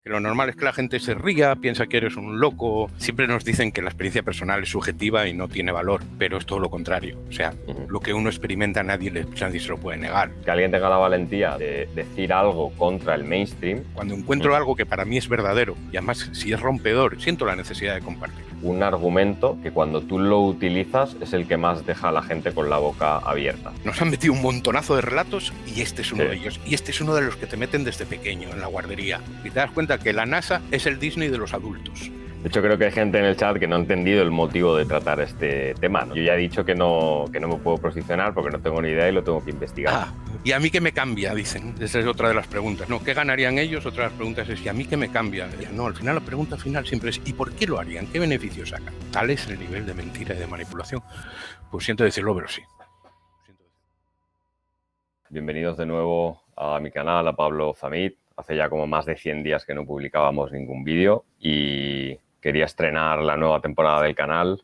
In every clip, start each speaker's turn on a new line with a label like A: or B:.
A: Que lo normal es que la gente se ría, piensa que eres un loco. Siempre nos dicen que la experiencia personal es subjetiva y no tiene valor, pero es todo lo contrario. O sea, lo que uno experimenta nadie se lo puede negar.
B: Que alguien tenga la valentía de decir algo contra el mainstream.
A: Cuando encuentro algo que para mí es verdadero y además si es rompedor, siento la necesidad de compartirlo.
B: Un argumento que cuando tú lo utilizas es el que más deja a la gente con la boca abierta.
A: Nos han metido un montonazo de relatos y este es uno de ellos. Y este es uno de los que te meten desde pequeño en la guardería. Y te das cuenta que la NASA es el Disney de los adultos.
B: De hecho, creo que hay gente en el chat que no ha entendido el motivo de tratar este tema, ¿no? Yo ya he dicho que no me puedo posicionar porque no tengo ni idea y lo tengo que investigar.
A: ¿Y a mí qué me cambia? Dicen. Esa es otra de las preguntas, ¿no? ¿Qué ganarían ellos? Otra de las preguntas es, ¿y a mí qué me cambia? No, al final la pregunta final siempre es, ¿y por qué lo harían? ¿Qué beneficios sacan? Tal es el nivel de mentira y de manipulación. Pues siento decirlo, pero sí.
B: Bienvenidos de nuevo a mi canal, a Pablo Zamit. Hace ya como más de 100 días que no publicábamos ningún vídeo y quería estrenar la nueva temporada del canal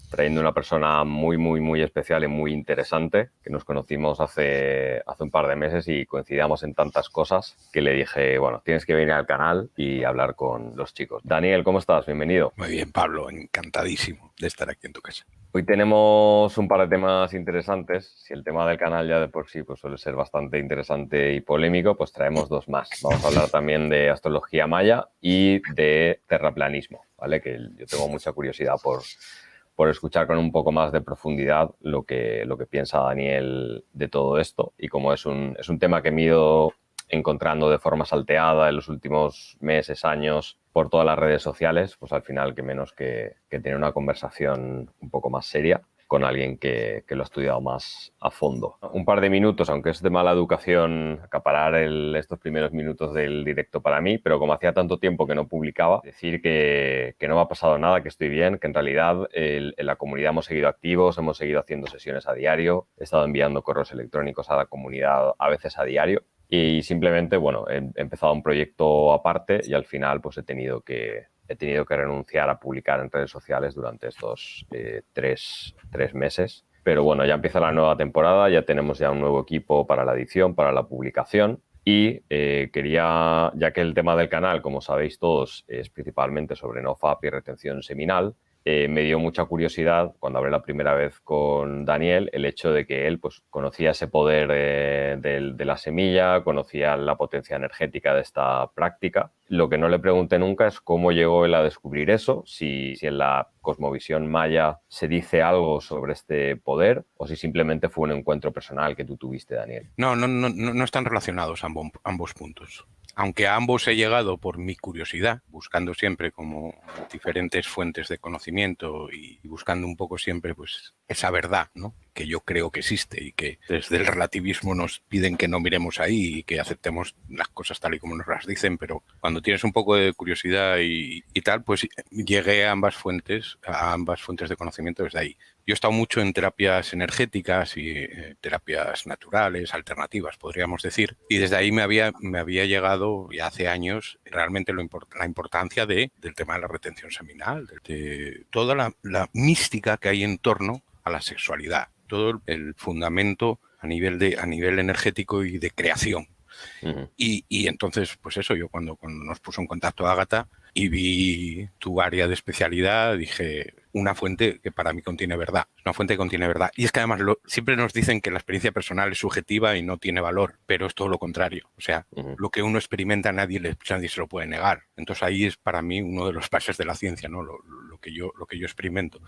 B: trayendo una persona muy especial y muy interesante que nos conocimos hace un par de meses y coincidíamos en tantas cosas que le dije, bueno, tienes que venir al canal y hablar con los chicos. Daniel, ¿cómo estás? Bienvenido.
A: Muy bien, Pablo, encantadísimo de estar aquí en tu casa.
B: Hoy tenemos un par de temas interesantes. Si el tema del canal ya de por sí pues, suele ser bastante interesante y polémico, pues traemos dos más. Vamos a hablar también de astrología maya y de terraplanismo, ¿vale? Que yo tengo mucha curiosidad por escuchar con un poco más de profundidad lo que piensa Daniel de todo esto. Y como es un tema que me he ido encontrando de forma salteada en los últimos meses, años, por todas las redes sociales, pues al final que menos que tener una conversación un poco más seria con alguien que lo ha estudiado más a fondo. Un par de minutos, aunque es de mala educación acaparar estos primeros minutos del directo para mí, pero como hacía tanto tiempo que no publicaba, decir que no me ha pasado nada, que estoy bien, que en realidad en la comunidad hemos seguido activos, hemos seguido haciendo sesiones a diario, he estado enviando correos electrónicos a la comunidad a veces a diario. Y simplemente, bueno, he empezado un proyecto aparte y al final pues he tenido que renunciar a publicar en redes sociales durante estos tres meses. Pero bueno, ya empieza la nueva temporada, ya tenemos ya un nuevo equipo para la edición, para la publicación. Y quería, ya que el tema del canal, como sabéis todos, es principalmente sobre NoFap y retención seminal, me dio mucha curiosidad cuando hablé la primera vez con Daniel el hecho de que él pues, conocía ese poder de la semilla, conocía la potencia energética de esta práctica. Lo que no le pregunté nunca es cómo llegó él a descubrir eso, si en la cosmovisión maya se dice algo sobre este poder o si simplemente fue un encuentro personal que tú tuviste, Daniel.
A: No están relacionados ambos puntos. Aunque a ambos he llegado por mi curiosidad, buscando siempre como diferentes fuentes de conocimiento y buscando un poco siempre pues esa verdad, ¿no? Que yo creo que existe y que desde el relativismo nos piden que no miremos ahí y que aceptemos las cosas tal y como nos las dicen, pero cuando tienes un poco de curiosidad y tal, pues llegué a ambas fuentes de conocimiento desde ahí. Yo he estado mucho en terapias energéticas y terapias naturales, alternativas, podríamos decir, y desde ahí me había llegado ya hace años realmente la importancia del tema de la retención seminal, de toda la mística que hay en torno a la sexualidad, todo el fundamento a nivel energético y de creación. Uh-huh. Y entonces, pues eso, yo cuando nos puso en contacto Ágata y vi tu área de especialidad, dije, una fuente que para mí contiene verdad, una fuente que contiene verdad. Y es que además siempre nos dicen que la experiencia personal es subjetiva y no tiene valor, pero es todo lo contrario. O sea, lo que uno experimenta nadie se lo puede negar. Entonces ahí es para mí uno de los pasos de la ciencia, ¿no? Lo que yo experimento.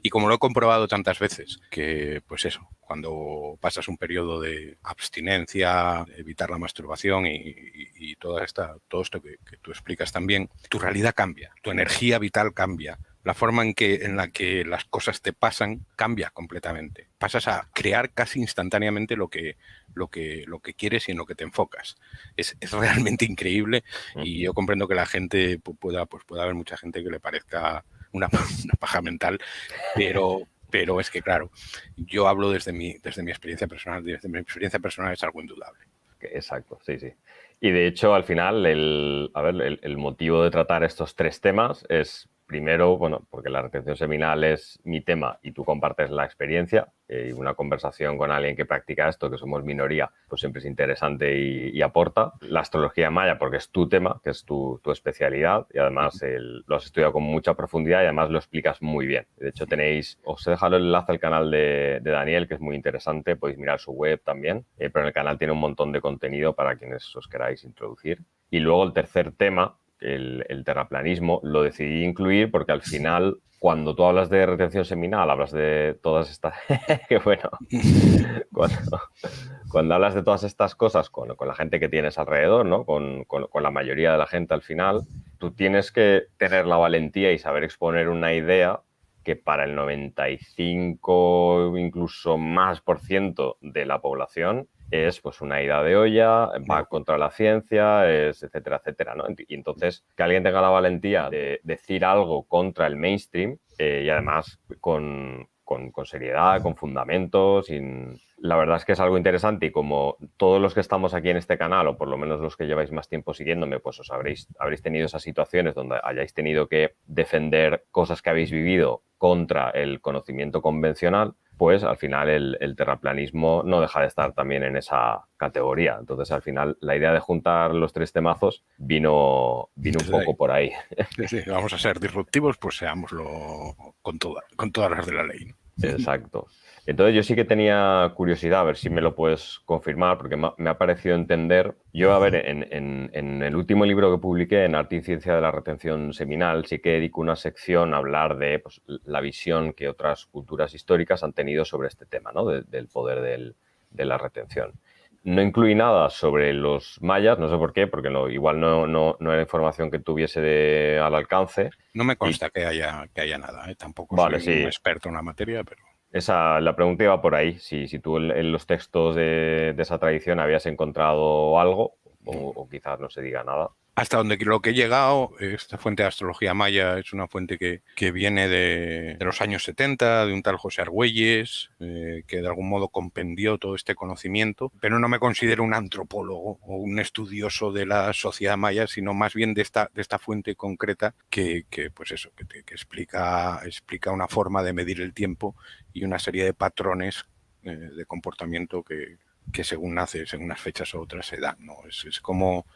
A: Y como lo he comprobado tantas veces, que pues eso, cuando pasas un periodo de abstinencia, evitar la masturbación y todo esto que tú explicas también, tu realidad cambia, tu energía vital cambia. La forma en la que las cosas te pasan cambia completamente. Pasas a crear casi instantáneamente lo que quieres y en lo que te enfocas. Es realmente increíble y yo comprendo que la gente pueda haber mucha gente que le parezca una paja mental, pero es que claro, yo hablo desde mi experiencia personal. Desde mi experiencia personal es algo indudable.
B: Exacto, sí. Y de hecho, al final, el motivo de tratar estos tres temas es, primero, bueno, porque la retención seminal es mi tema y tú compartes la experiencia, una conversación con alguien que practica esto, que somos minoría, pues siempre es interesante y aporta. La astrología maya, porque es tu tema, que es tu especialidad, y además lo has estudiado con mucha profundidad y además lo explicas muy bien. De hecho, os he dejado el enlace al canal de Daniel, que es muy interesante, podéis mirar su web también, pero en el canal tiene un montón de contenido para quienes os queráis introducir. Y luego el tercer tema, el terraplanismo, lo decidí incluir porque al final, cuando tú hablas de retención seminal, hablas de todas estas... que bueno, cuando hablas de todas estas cosas con la gente que tienes alrededor, ¿no? Con la mayoría de la gente al final, tú tienes que tener la valentía y saber exponer una idea que para el 95, incluso más por ciento de la población es pues una ida de olla, va contra la ciencia, etcétera, etcétera, ¿no? Y entonces que alguien tenga la valentía de decir algo contra el mainstream y además con seriedad, con fundamentos. La verdad es que es algo interesante y como todos los que estamos aquí en este canal, o por lo menos los que lleváis más tiempo siguiéndome, pues habréis tenido esas situaciones donde hayáis tenido que defender cosas que habéis vivido contra el conocimiento convencional, pues al final el terraplanismo no deja de estar también en esa categoría. Entonces, al final, la idea de juntar los tres temazos vino un poco por ahí.
A: Sí, vamos a ser disruptivos, pues seámoslo con todas las de la ley, ¿no?
B: Exacto. Entonces yo sí que tenía curiosidad, a ver si me lo puedes confirmar, porque me ha parecido entender. Yo, a ver, en el último libro que publiqué, en Arte y Ciencia de la Retención Seminal, sí que dedico una sección a hablar de pues, la visión que otras culturas históricas han tenido sobre este tema, ¿no? Del poder de la retención. No incluí nada sobre los mayas, no sé por qué, porque igual no era información que tuviese al alcance.
A: No me consta que haya nada, ¿eh? Tampoco
B: vale,
A: soy
B: sí.
A: un experto en la materia, pero...
B: La pregunta iba por ahí, si tú en los textos de esa tradición habías encontrado algo o quizás no se diga nada.
A: Hasta donde lo que he llegado, esta fuente de astrología maya es una fuente que viene de los años 70, de un tal José Argüelles, que de algún modo compendió todo este conocimiento, pero no me considero un antropólogo o un estudioso de la sociedad maya, sino más bien de esta fuente concreta que explica una forma de medir el tiempo y una serie de patrones de comportamiento que según nace, según unas fechas u otras se dan, ¿no? Es como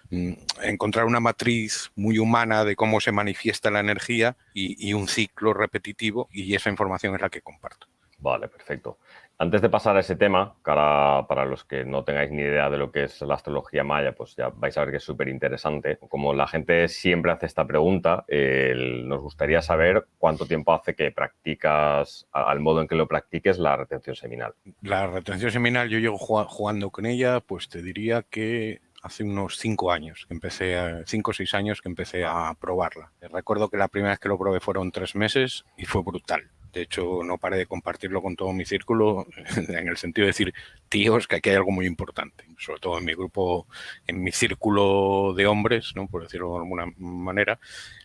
A: encontrar una matriz muy humana de cómo se manifiesta la energía y un ciclo repetitivo, y esa información es la que comparto.
B: Vale, perfecto. Antes de pasar a ese tema, para los que no tengáis ni idea de lo que es la astrología maya, pues ya vais a ver que es súper interesante. Como la gente siempre hace esta pregunta, nos gustaría saber cuánto tiempo hace que practicas, al modo en que lo practiques, la retención seminal.
A: La retención seminal, yo llevo jugando con ella, pues te diría que hace unos 5 años, 5 o 6 años que empecé a probarla. Recuerdo que la primera vez que lo probé fueron 3 meses y fue brutal. De hecho, no paré de compartirlo con todo mi círculo, en el sentido de decir, tíos, que aquí hay algo muy importante. Sobre todo en mi grupo, en mi círculo de hombres, ¿no? Por decirlo de alguna manera,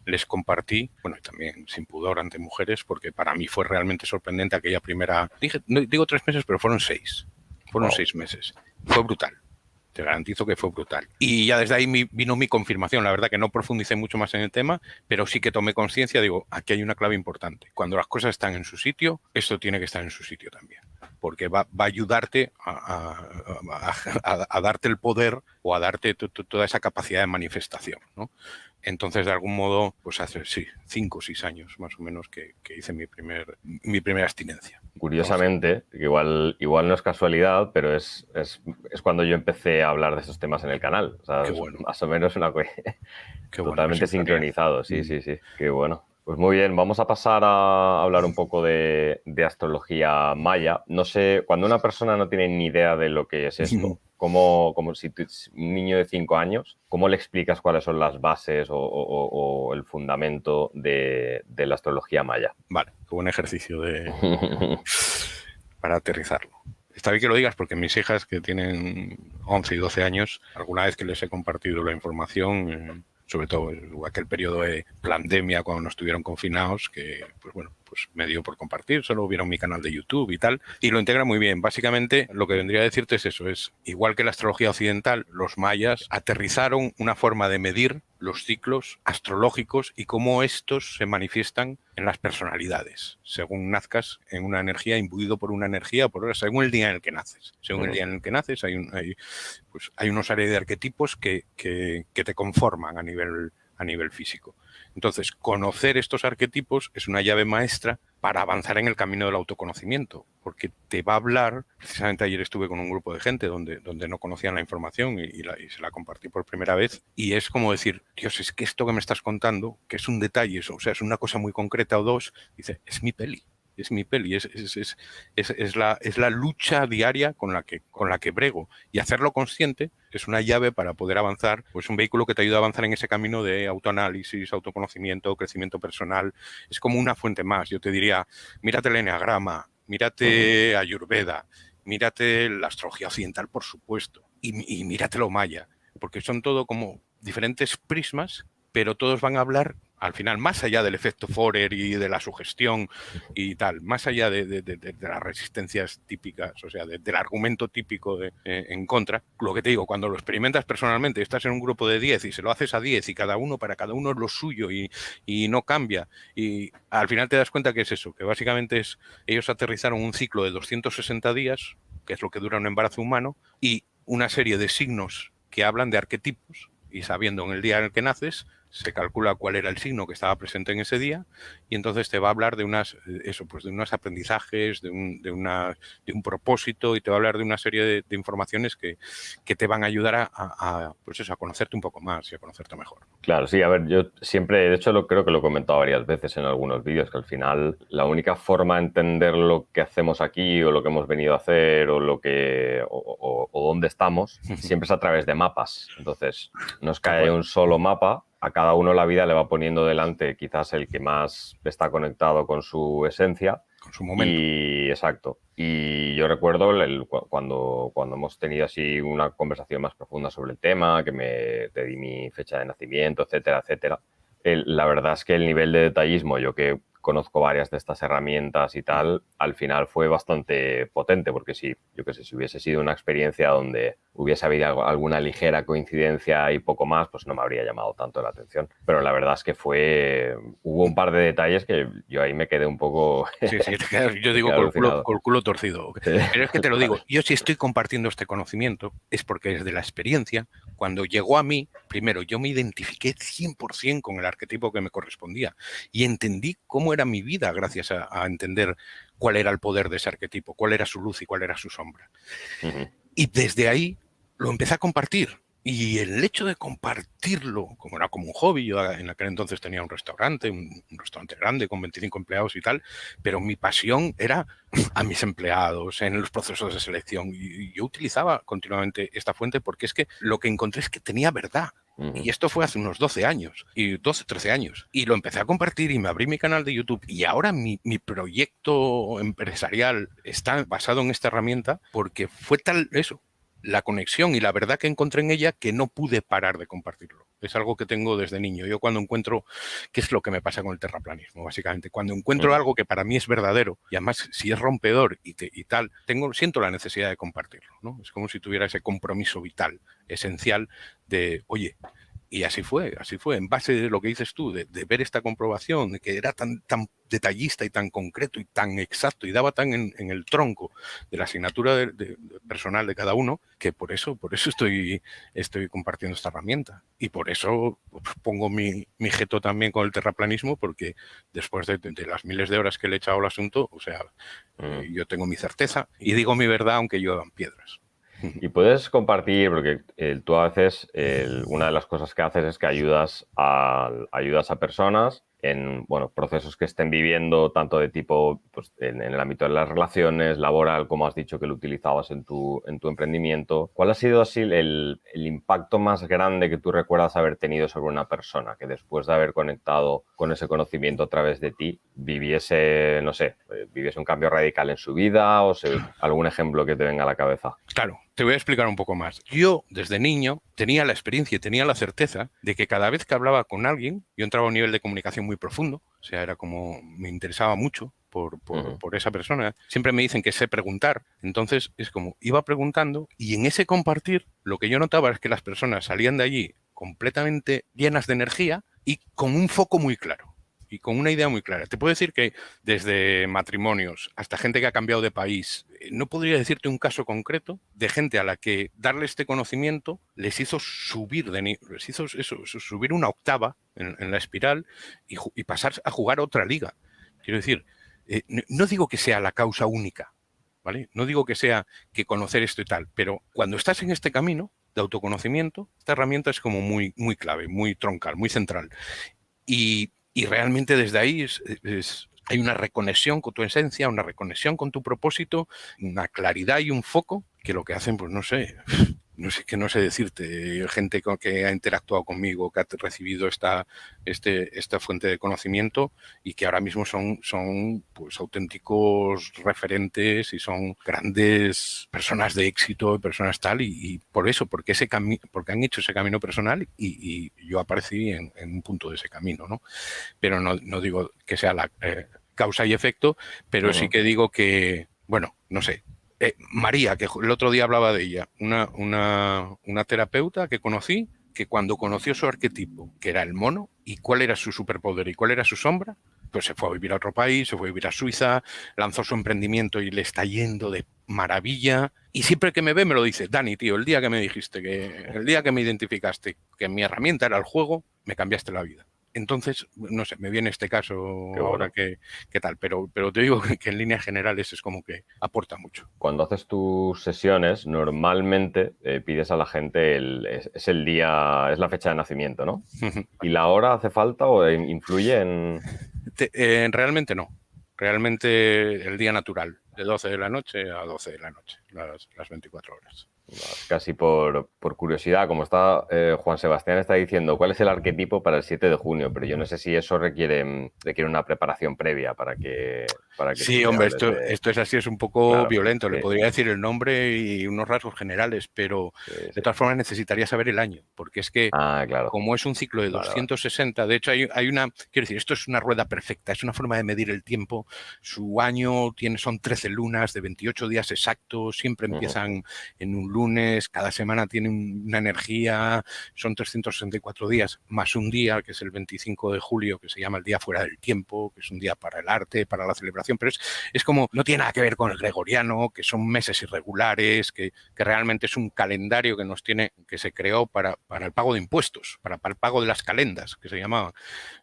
A: les compartí, bueno, y también sin pudor ante mujeres, porque para mí fue realmente sorprendente aquella primera... Digo 3 meses, pero fueron 6. Fueron 6 meses. Fue brutal. Te garantizo que fue brutal. Y ya desde ahí vino mi confirmación. La verdad que no profundicé mucho más en el tema, pero sí que tomé conciencia, digo, aquí hay una clave importante. Cuando las cosas están en su sitio, esto tiene que estar en su sitio también. Porque va a ayudarte a darte el poder o a darte toda esa capacidad de manifestación, ¿no? Entonces, de algún modo, pues hace 5 o 6 años más o menos que hice mi primera abstinencia.
B: Curiosamente, igual no es casualidad, pero es cuando yo empecé a hablar de esos temas en el canal. O sea,
A: Qué bueno.
B: Más o menos una cosa totalmente
A: bueno,
B: sincronizado. Sí. Qué bueno. Pues muy bien, vamos a pasar a hablar un poco de astrología maya. No sé, cuando una persona no tiene ni idea de lo que es esto, como si un niño de 5 años, ¿cómo le explicas cuáles son las bases o el fundamento de la astrología maya?
A: Vale, qué buen ejercicio para aterrizarlo. Está bien que lo digas porque mis hijas, que tienen 11 y 12 años, alguna vez que les he compartido la información, sobre todo en aquel periodo de pandemia cuando nos estuvieron confinados, que pues me dio por compartir, solo vieron mi canal de YouTube y tal, y lo integra muy bien. Básicamente lo que vendría a decirte es eso, es igual que la astrología occidental, los mayas aterrizaron una forma de medir los ciclos astrológicos y cómo estos se manifiestan en las personalidades, según nazcas en una energía, imbuido por una energía, según el día en el que naces. Según el día en el que naces hay una serie de arquetipos que te conforman a nivel físico. Entonces, conocer estos arquetipos es una llave maestra para avanzar en el camino del autoconocimiento, porque te va a hablar. Precisamente ayer estuve con un grupo de gente donde no conocían la información y se la compartí por primera vez, y es como decir, Dios, es que esto que me estás contando, que es un detalle, o sea, es una cosa muy concreta o dos, dice, es mi peli. Es mi peli, es la lucha diaria con la que brego. Y hacerlo consciente es una llave para poder avanzar, pues un vehículo que te ayuda a avanzar en ese camino de autoanálisis, autoconocimiento, crecimiento personal. Es como una fuente más. Yo te diría, mírate el eneagrama, mírate Ayurveda, mírate la astrología occidental, por supuesto, y mírate lo maya, porque son todo como diferentes prismas, pero todos van a hablar, al final, más allá del efecto Forer y de la sugestión y tal, más allá de las resistencias típicas, o sea, del argumento típico en contra, lo que te digo, cuando lo experimentas personalmente, estás en un grupo de 10 y se lo haces a 10 y para cada uno es lo suyo y no cambia, y al final te das cuenta que es eso, que básicamente ellos aterrizaron un ciclo de 260 días, que es lo que dura un embarazo humano, y una serie de signos que hablan de arquetipos, y sabiendo en el día en el que naces, se calcula cuál era el signo que estaba presente en ese día, y entonces te va a hablar de de unos aprendizajes, de un propósito, y te va a hablar de una serie de informaciones que te van a ayudar pues eso, a conocerte un poco más y a conocerte mejor.
B: Claro, sí, a ver, yo siempre, de hecho creo que lo he comentado varias veces en algunos vídeos, que al final la única forma de entender lo que hacemos aquí o lo que hemos venido a hacer o dónde estamos, siempre es a través de mapas. Entonces, no es que haya un solo mapa, a cada uno la vida le va poniendo delante quizás el que más está conectado con su esencia.
A: Con su momento.
B: Y exacto. Y yo recuerdo cuando hemos tenido así una conversación más profunda sobre el tema, que te di mi fecha de nacimiento, etcétera, etcétera. La verdad es que el nivel de detallismo, yo que conozco varias de estas herramientas y tal, al final fue bastante potente, porque si hubiese sido una experiencia donde hubiese habido alguna ligera coincidencia y poco más, pues no me habría llamado tanto la atención. Pero la verdad es que hubo un par de detalles que yo ahí me quedé un poco...
A: Sí, yo digo con el culo torcido. Sí. Pero es que te lo digo, yo si estoy compartiendo este conocimiento es porque desde la experiencia, cuando llegó a mí, primero yo me identifiqué 100% con el arquetipo que me correspondía y entendí cómo era mi vida gracias a entender cuál era el poder de ese arquetipo, cuál era su luz y cuál era su sombra. Y desde ahí lo empecé a compartir. Y el hecho de compartirlo, como era como un hobby, yo en aquel entonces tenía un restaurante grande con 25 empleados y tal, pero mi pasión era a mis empleados, en los procesos de selección. Y yo utilizaba continuamente esta fuente porque es que lo que encontré es que tenía verdad. Y esto fue hace unos 12 años, y 12, 13 años. Y lo empecé a compartir y me abrí mi canal de YouTube. Y ahora mi proyecto empresarial está basado en esta herramienta porque fue tal eso, la conexión y la verdad que encontré en ella, que no pude parar de compartirlo. Es algo que tengo desde niño. Yo cuando encuentro, ¿qué es lo que me pasa con el terraplanismo? Básicamente, cuando encuentro algo que para mí es verdadero, y además si es rompedor y tal, siento la necesidad de compartirlo, ¿no? Es como si tuviera ese compromiso vital, esencial, de, oye, y así fue, en base de lo que dices tú, de ver esta comprobación, de que era tan detallista y tan concreto y tan exacto y daba tan en el tronco de la asignatura personal de cada uno, que por eso estoy compartiendo esta herramienta. Y por eso pongo mi jeto también con el terraplanismo, porque después de las miles de horas que le he echado al asunto, o sea, yo tengo mi certeza y digo mi verdad aunque lluevan piedras.
B: Y puedes compartir, porque tú a veces, una de las cosas que haces es que ayudas a personas en procesos que estén viviendo, tanto de tipo pues, en el ámbito de las relaciones, laboral, como has dicho que lo utilizabas en tu emprendimiento. ¿Cuál ha sido así el impacto más grande que tú recuerdas haber tenido sobre una persona que después de haber conectado con ese conocimiento a través de ti viviese un cambio radical en su vida, o algún ejemplo que te venga a la cabeza?
A: Claro. Te voy a explicar un poco más. Yo, desde niño, tenía la experiencia y tenía la certeza de que cada vez que hablaba con alguien, yo entraba a un nivel de comunicación muy profundo, o sea, era como, me interesaba mucho por esa persona. Siempre me dicen que sé preguntar, entonces es como, iba preguntando, y en ese compartir, lo que yo notaba es que las personas salían de allí completamente llenas de energía y con un foco muy claro y con una idea muy clara. Te puedo decir que desde matrimonios hasta gente que ha cambiado de país, no podría decirte un caso concreto de gente a la que darle este conocimiento les hizo subir, les hizo eso, subir una octava en la espiral y pasar a jugar otra liga. Quiero decir, no digo que sea la causa única, ¿vale? No digo que sea que conocer esto y tal, pero cuando estás en este camino de autoconocimiento, esta herramienta es como muy, muy clave, muy troncal, muy central. Y realmente desde ahí hay una reconexión con tu esencia, una reconexión con tu propósito, una claridad y un foco que lo que hacen, pues no sé decirte, gente que ha interactuado conmigo, que ha recibido esta fuente de conocimiento y que ahora mismo son pues auténticos referentes y son grandes personas de éxito, personas tal, y por eso, porque han hecho ese camino personal y yo aparecí en un punto de ese camino, ¿no? Pero no digo que sea la causa y efecto, pero sí que digo que, bueno, no sé, María, que el otro día hablaba de ella, una terapeuta que conocí, que cuando conoció su arquetipo, que era el mono, y cuál era su superpoder y cuál era su sombra, pues se fue a vivir a otro país, se fue a vivir a Suiza, lanzó su emprendimiento y le está yendo de maravilla. Y siempre que me ve me lo dice: Dani, tío, el día que me dijiste, el día que me identificaste, que mi herramienta era el juego, me cambiaste la vida. Entonces, no sé, me viene este caso ahora que tal, pero te digo que en líneas generales es como que aporta mucho.
B: Cuando haces tus sesiones, normalmente pides a la gente es el día, es la fecha de nacimiento, ¿no? ¿Y la hora hace falta o influye en...?
A: Realmente no. Realmente el día natural, de 12 de la noche a 12 de la noche, las 24 horas.
B: Casi por curiosidad, como está Juan Sebastián está diciendo, ¿cuál es el arquetipo para el 7 de junio? Pero yo no sé si eso requiere una preparación previa para que
A: sí, hombre, esto es así, es un poco claro, violento. Sí. Le podría decir el nombre y unos rasgos generales, pero de todas formas necesitaría saber el año, porque es que
B: claro.
A: Como es un ciclo de 260, de hecho hay una, quiero decir, esto es una rueda perfecta, es una forma de medir el tiempo. Su año son 13 lunas de 28 días exactos, siempre empiezan en un lunes, cada semana tiene una energía, son 364 días, más un día, que es el 25 de julio, que se llama el día fuera del tiempo, que es un día para el arte, para la celebración, pero es como, no tiene nada que ver con el gregoriano, que son meses irregulares, que realmente es un calendario que se creó para el pago de impuestos, para el pago de las calendas, que se llamaban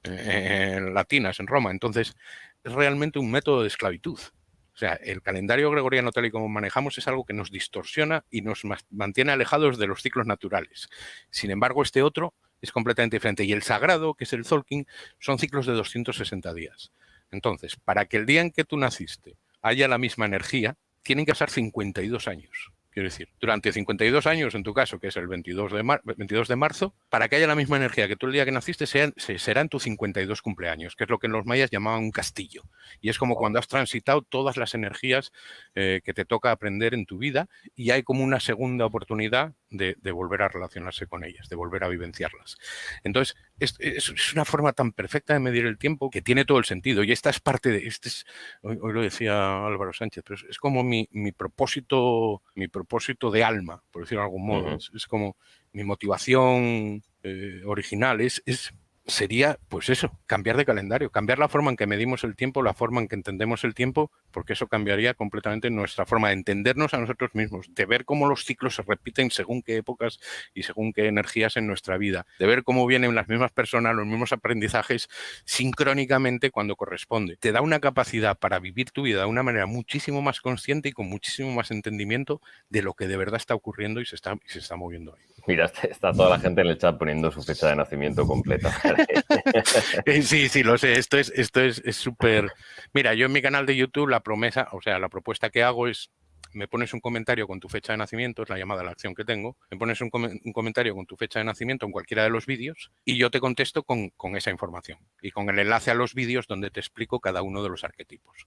A: latinas en Roma. Entonces, es realmente un método de esclavitud. O sea, el calendario gregoriano tal y como manejamos es algo que nos distorsiona y nos mantiene alejados de los ciclos naturales. Sin embargo, este otro es completamente diferente. Y el sagrado, que es el Tzolk'in, son ciclos de 260 días. Entonces, para que el día en que tú naciste haya la misma energía, tienen que pasar 52 años. Quiero decir, durante 52 años, en tu caso, que es el 22 de marzo, para que haya la misma energía que tú el día que naciste, será en tu 52 cumpleaños, que es lo que los mayas llamaban un castillo. Y es como cuando has transitado todas las energías que te toca aprender en tu vida y hay como una segunda oportunidad de volver a relacionarse con ellas, de volver a vivenciarlas. Entonces, es una forma tan perfecta de medir el tiempo que tiene todo el sentido. Y esta es parte de... Hoy lo decía Álvaro Sánchez, pero es como mi propósito de alma, por decirlo de algún modo. Es como mi motivación original. Sería, pues eso, cambiar de calendario, cambiar la forma en que medimos el tiempo, la forma en que entendemos el tiempo, porque eso cambiaría completamente nuestra forma de entendernos a nosotros mismos, de ver cómo los ciclos se repiten según qué épocas y según qué energías en nuestra vida, de ver cómo vienen las mismas personas, los mismos aprendizajes sincrónicamente cuando corresponde. Te da una capacidad para vivir tu vida de una manera muchísimo más consciente y con muchísimo más entendimiento de lo que de verdad está ocurriendo y se está moviendo ahí.
B: Mira, está toda la gente en el chat poniendo su fecha de nacimiento completa.
A: Sí, lo sé. Esto es súper... Mira, yo en mi canal de YouTube la propuesta que hago es: me pones un comentario con tu fecha de nacimiento, es la llamada a la acción que tengo, me pones un comentario con tu fecha de nacimiento en cualquiera de los vídeos y yo te contesto con esa información y con el enlace a los vídeos donde te explico cada uno de los arquetipos.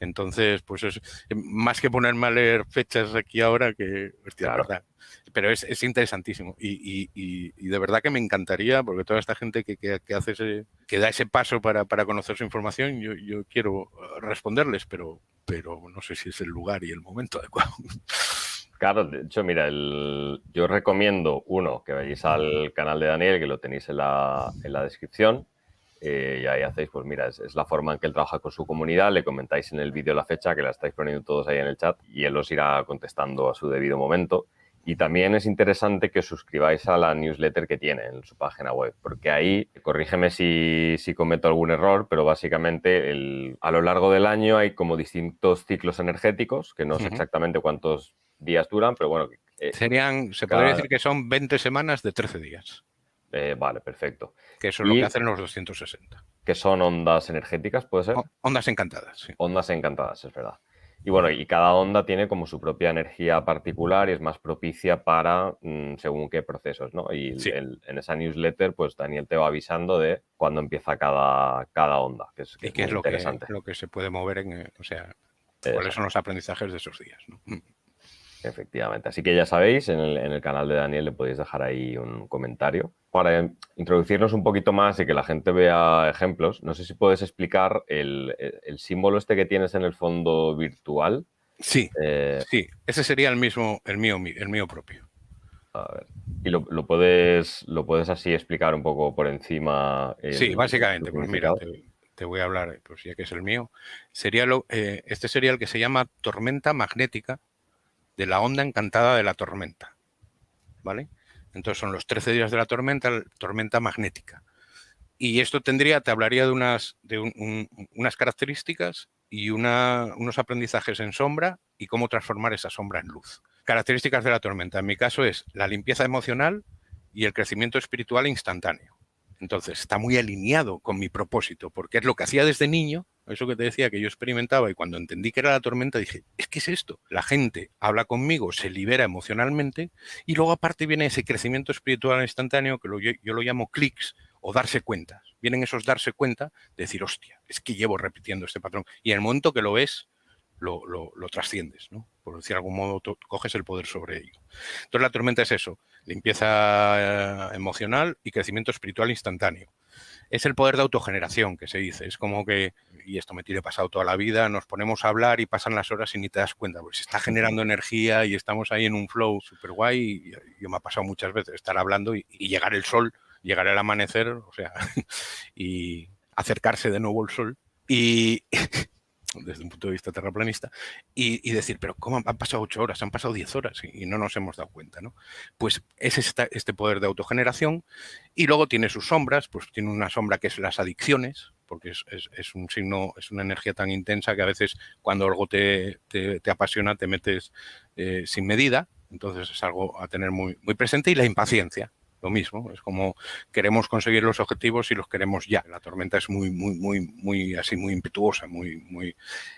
A: Entonces, pues es más que ponerme a leer fechas aquí ahora, que, hostia, claro. ¿Verdad? Pero es interesantísimo y de verdad que me encantaría, porque toda esta gente que da ese paso para conocer su información, yo quiero responderles, pero no sé si es el lugar y el momento adecuado.
B: Claro, de hecho, mira, yo recomiendo uno, que vayáis al canal de Daniel, que lo tenéis en la descripción, y ahí hacéis, pues mira, es la forma en que él trabaja con su comunidad, le comentáis en el vídeo la fecha, que la estáis poniendo todos ahí en el chat, y él os irá contestando a su debido momento. Y también es interesante que os suscribáis a la newsletter que tiene en su página web, porque ahí, corrígeme si cometo algún error, pero básicamente a lo largo del año hay como distintos ciclos energéticos, que no sé exactamente cuántos días duran, pero bueno.
A: Se podría decir que son 20 semanas de 13 días.
B: Vale, perfecto.
A: Que eso es lo que hacen los 260.
B: Que son ondas energéticas, ¿puede ser?
A: Ondas encantadas, sí.
B: Ondas encantadas, es verdad. Y bueno, y cada onda tiene como su propia energía particular y es más propicia para según qué procesos, ¿no? Y
A: sí.
B: En esa newsletter, pues Daniel te va avisando de cuándo empieza cada onda, que es
A: qué es
B: muy interesante.
A: lo que se puede mover cuáles son los aprendizajes de esos días, ¿no?
B: Efectivamente. Así que ya sabéis, en el canal de Daniel le podéis dejar ahí un comentario. Para introducirnos un poquito más y que la gente vea ejemplos, no sé si puedes explicar el símbolo este que tienes en el fondo virtual.
A: Sí, sí. Ese sería el mío propio.
B: A ver. ¿Y lo puedes así explicar un poco por encima?
A: Sí, básicamente, pues mira, te voy a hablar, pues ya que es el mío. Este sería el que se llama tormenta magnética de la onda encantada de la tormenta, ¿vale? Entonces son los 13 días de la tormenta magnética. Y esto te hablaría de unas características y unos aprendizajes en sombra y cómo transformar esa sombra en luz. Características de la tormenta, en mi caso, es la limpieza emocional y el crecimiento espiritual instantáneo. Entonces, está muy alineado con mi propósito, porque es lo que hacía desde niño, eso que te decía que yo experimentaba, y cuando entendí que era la tormenta dije, ¿qué es esto? La gente habla conmigo, se libera emocionalmente, y luego aparte viene ese crecimiento espiritual instantáneo, que yo lo llamo clics, o darse cuenta. Vienen esos darse cuenta de decir, hostia, es que llevo repitiendo este patrón. Y en el momento que lo ves, lo trasciendes, ¿no? Por decir de algún modo, coges el poder sobre ello. Entonces la tormenta es eso, limpieza emocional y crecimiento espiritual instantáneo. Es el poder de autogeneración que se dice. Es como que, y esto me tiene pasado toda la vida, nos ponemos a hablar y pasan las horas y ni te das cuenta, porque se está generando energía y estamos ahí en un flow súper guay. Y yo me ha pasado muchas veces estar hablando y llegar el sol, llegar el amanecer, o sea, y acercarse de nuevo el sol. Y desde un punto de vista terraplanista, y decir, pero ¿cómo han pasado 8 horas? Han pasado 10 horas y no nos hemos dado cuenta, ¿no? Pues es este poder de autogeneración, y luego tiene sus sombras, pues tiene una sombra que es las adicciones, porque es un signo, es una energía tan intensa que a veces cuando algo te apasiona te metes sin medida, entonces es algo a tener muy, muy presente, y la impaciencia. Lo mismo, es como queremos conseguir los objetivos y los queremos ya. La tormenta es muy, muy, muy, muy así, muy impetuosa, muy, muy.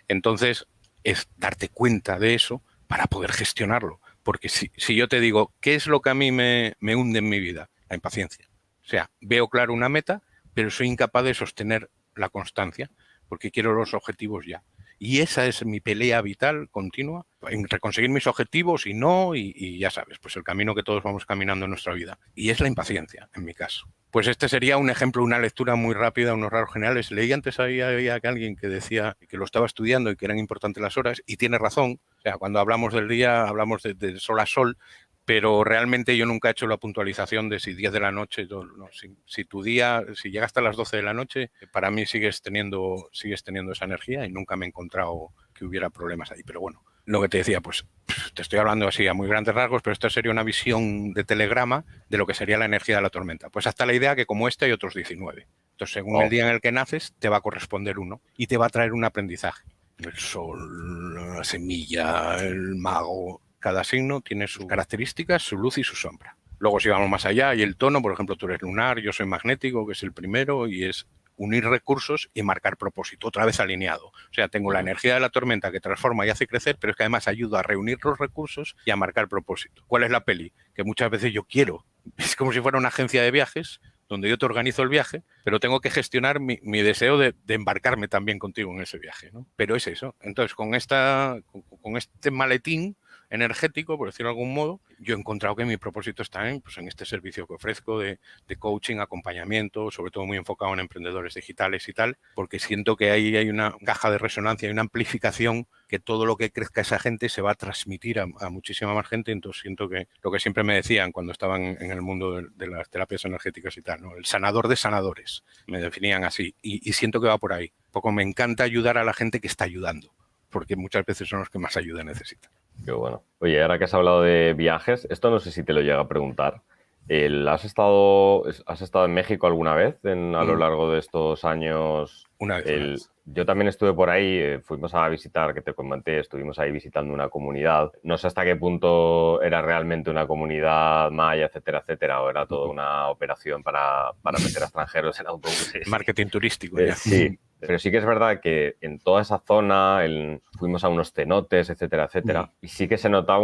A: Entonces, es darte cuenta de eso para poder gestionarlo. Porque si yo te digo, ¿qué es lo que a mí me hunde en mi vida? La impaciencia. O sea, veo claro una meta, pero soy incapaz de sostener la constancia porque quiero los objetivos ya. Y esa es mi pelea vital continua, en conseguir mis objetivos y ya sabes, pues el camino que todos vamos caminando en nuestra vida. Y es la impaciencia, en mi caso. Pues este sería un ejemplo, una lectura muy rápida, unos rasgos generales. Leí antes había que alguien que decía que lo estaba estudiando y que eran importantes las horas, y tiene razón. O sea, cuando hablamos del día, hablamos de sol a sol, pero realmente yo nunca he hecho la puntualización de si 10 de la noche, no, si tu día, si llega hasta las 12 de la noche, para mí sigues teniendo esa energía, y nunca me he encontrado que hubiera problemas ahí. Pero bueno, lo que te decía, pues te estoy hablando así a muy grandes rasgos, pero esta sería una visión de telegrama de lo que sería la energía de la tormenta. Pues hasta la idea que como este hay otros 19. Entonces, según el día en el que naces, te va a corresponder uno y te va a traer un aprendizaje. El sol, la semilla, el mago. Cada signo tiene sus características, su luz y su sombra. Luego, si vamos más allá, hay el tono, por ejemplo, tú eres lunar, yo soy magnético, que es el primero, y es unir recursos y marcar propósito, otra vez alineado. O sea, tengo la energía de la tormenta que transforma y hace crecer, pero es que además ayuda a reunir los recursos y a marcar propósito. ¿Cuál es la peli? Que muchas veces yo quiero. Es como si fuera una agencia de viajes donde yo te organizo el viaje, pero tengo que gestionar mi deseo de embarcarme también contigo en ese viaje, ¿no? Pero es eso. Entonces, con este maletín, energético, por decirlo de algún modo, yo he encontrado que mi propósito está en este servicio que ofrezco de coaching, acompañamiento, sobre todo muy enfocado en emprendedores digitales y tal, porque siento que ahí hay una caja de resonancia, hay una amplificación, que todo lo que crezca esa gente se va a transmitir a muchísima más gente. Entonces siento que lo que siempre me decían cuando estaban en el mundo de las terapias energéticas y tal, ¿no? El sanador de sanadores, me definían así, y siento que va por ahí. Poco me encanta ayudar a la gente que está ayudando, porque muchas veces son los que más ayuda necesitan.
B: Qué bueno. Oye, ahora que has hablado de viajes, esto no sé si te lo llega a preguntar. ¿Has estado en México alguna vez a lo largo de estos años?
A: Una vez.
B: Yo también estuve por ahí, fuimos a visitar, que te comenté, estuvimos ahí visitando una comunidad. No sé hasta qué punto era realmente una comunidad maya, etcétera, etcétera, o era toda una operación para meter a extranjeros en autobuses.
A: Marketing turístico.
B: Sí, pero sí que es verdad que en toda esa zona fuimos a unos cenotes, etcétera, etcétera, y sí que se notaba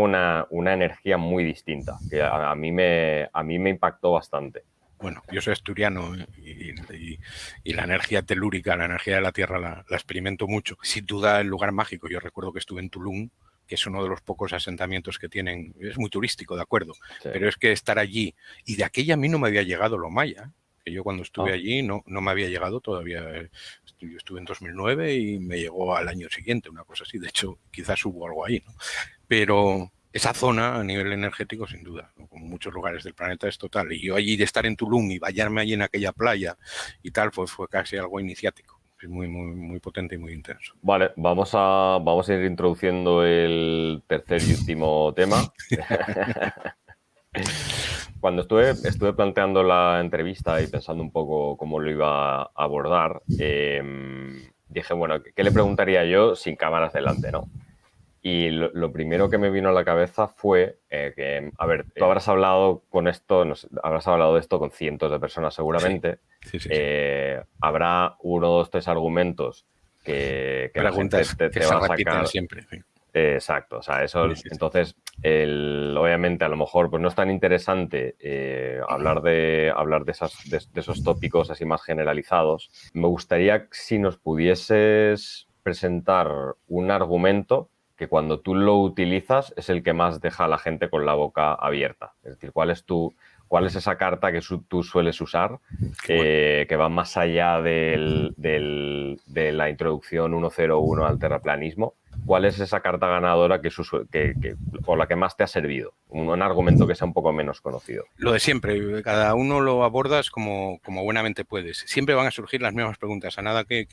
B: una energía muy distinta, que a mí me impactó bastante.
A: Bueno, yo soy asturiano y la energía telúrica, la energía de la tierra la experimento mucho. Sin duda el lugar mágico. Yo recuerdo que estuve en Tulum, que es uno de los pocos asentamientos que tienen. Es muy turístico, de acuerdo, sí. Pero es que estar allí, y de aquella a mí no me había llegado lo maya, que yo cuando estuve allí no me había llegado todavía. Yo estuve en 2009 y me llegó al año siguiente, una cosa así. De hecho, quizás hubo algo ahí, ¿no? Pero esa zona a nivel energético, sin duda, ¿no? Como muchos lugares del planeta, es total. Y yo allí de estar en Tulum y bañarme allí en aquella playa y tal, pues fue casi algo iniciático. Es muy, muy, muy potente y muy intenso.
B: Vale, vamos a ir introduciendo el tercer y último tema. Cuando estuve planteando la entrevista y pensando un poco cómo lo iba a abordar, dije, bueno, ¿qué le preguntaría yo sin cámaras delante, no? Y lo primero que me vino a la cabeza fue que, a ver, tú habrás hablado habrás hablado de esto con cientos de personas seguramente.
A: Sí.
B: Habrá 1, 2, 3 argumentos que
A: preguntas
B: la gente te va a sacar
A: siempre. Sí.
B: Exacto, o sea, eso. Sí. Entonces, obviamente, a lo mejor pues no es tan interesante hablar de esos tópicos así más generalizados. Me gustaría si nos pudieses presentar un argumento que cuando tú lo utilizas es el que más deja a la gente con la boca abierta. Es decir, ¿cuál es esa carta que tú sueles usar que va más allá de la introducción 101 al terraplanismo? ¿Cuál es esa carta ganadora o la que más te ha servido? Un argumento que sea un poco menos conocido.
A: Lo de siempre, cada uno lo abordas como buenamente puedes. Siempre van a surgir las mismas preguntas. A nada que